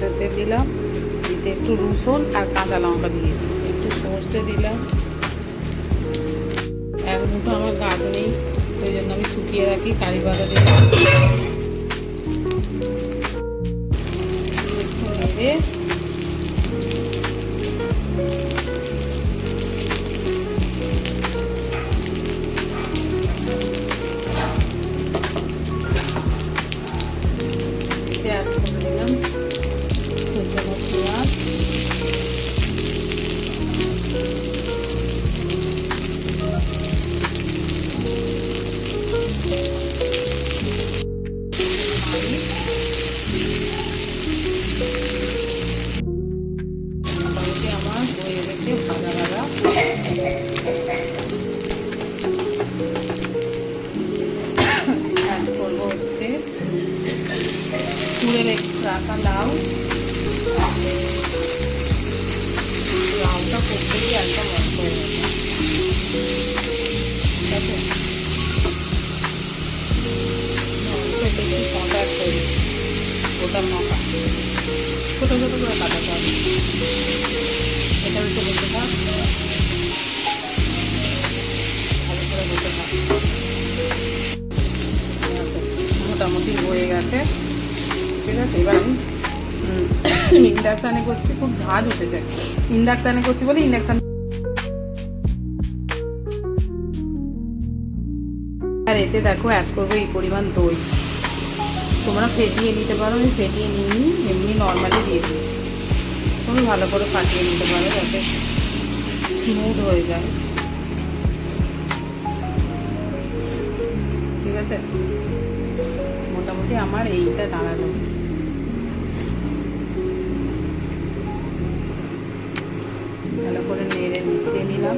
সর্ষের তেল দিলাম, দিতে একটু রসুন আর কাঁচা লঙ্কা দিয়েছি, একটু সর্ষে দিলাম। এক মুঠো আমার গাছ নেই, ওই জন্য আমি শুকিয়ে রাখি, কারি পাতা দিলাম। একটু নেড়ে অ্যাড করে দিলাম কুচনো পেঁয়াজ, মোটামুটি আমার হয়ে গেছে ভাজা ভাজা। অ্যাড করবো হচ্ছে তুলে রাখা লাউ। লাউটা করতে গিয়ে একদম নষ্ট হয়ে গেছে, ঠিক আছে? বেশি কন্ট্যাক্ট করি, ওটা মাখা ছোটো ছোটো করে কাটাতে হবে। এটা একটু বসে থাক, ভালো করে বসে থাক। মোটামুটি হয়ে গেছে, ঠিক আছে? এবার আমি ইন্ডাকশানে করছি, খুব ঝাঁজ উঠেছে। ইন্ডাকশানে করছি বলে ইন্ডাকশান। আর এতে দেখো অ্যাড করবো এই পরিমাণ দই। তোমরা ফেটিয়ে নিতে পারো, আমি ফেটিয়ে নিইনি, এমনি নর্মালি দিয়ে দিয়েছি। তুমি ভালো করে ফাটিয়ে নিতে পারো যাতে স্মুথ হয়ে যায়, ঠিক আছে? মোটামুটি আমার এইটা দাঁড়ালো। ভালো করে নেড়ে মিশিয়ে নিলাম।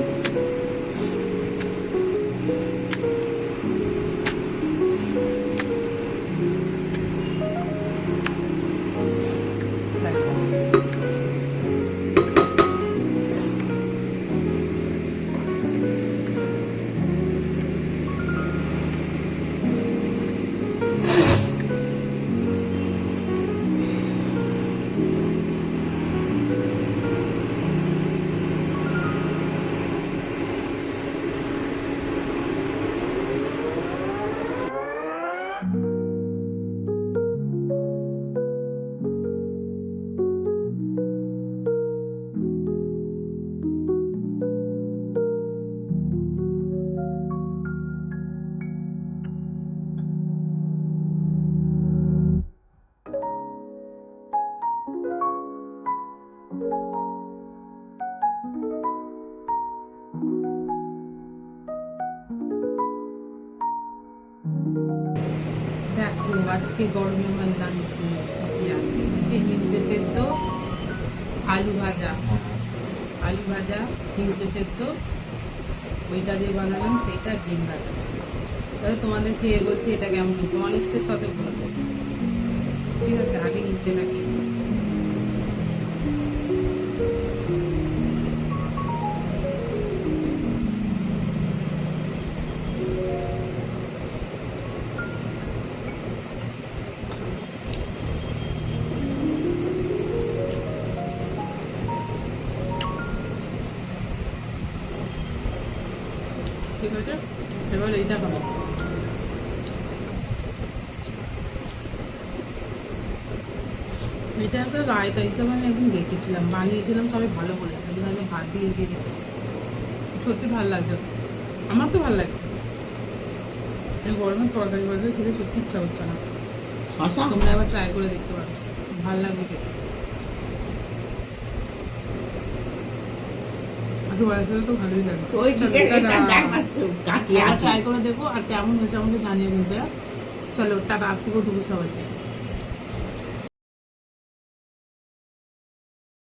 দেখো আজকে গরমে আমার লাঞ্চে কি আছে, হিঞ্চে সেদ্ধ, আলু ভাজা, হিঞ্চে সেদ্ধ, ওইটা যে বানালাম সেইটা, ডিম ভাজা। তাহলে তোমাদের খেয়ে বলছি এটা কেমন হয়েছে, অনেস্টের সাথে বলবো, ঠিক আছে? আগে হিঞ্চেটা খেয়ে ঠিক আছে? এবার এইটা খাবো। এটা আসলে রায়তা হিসাবে আমি একদিন দেখেছিলাম, বানিয়েছিলাম, সবাই ভালো বলেছিল, কিন্তু আগে ভাত দিয়ে রেখে দিই। সত্যি ভালো লাগছে, আমার তো ভালো লাগছে। এই গরমের তরকারি বাড়ি খেতে সত্যি ইচ্ছা হচ্ছে না। তোমরা এবার ট্রাই করে দেখতে পারো, ভালো লাগবে খেতে। তো ভালোই লাগবে, ট্রাই করে দেখো আর কেমন হয়েছে আমাকে জানিয়ে বলতে। চলো টাটা, আসবো সবাইকে।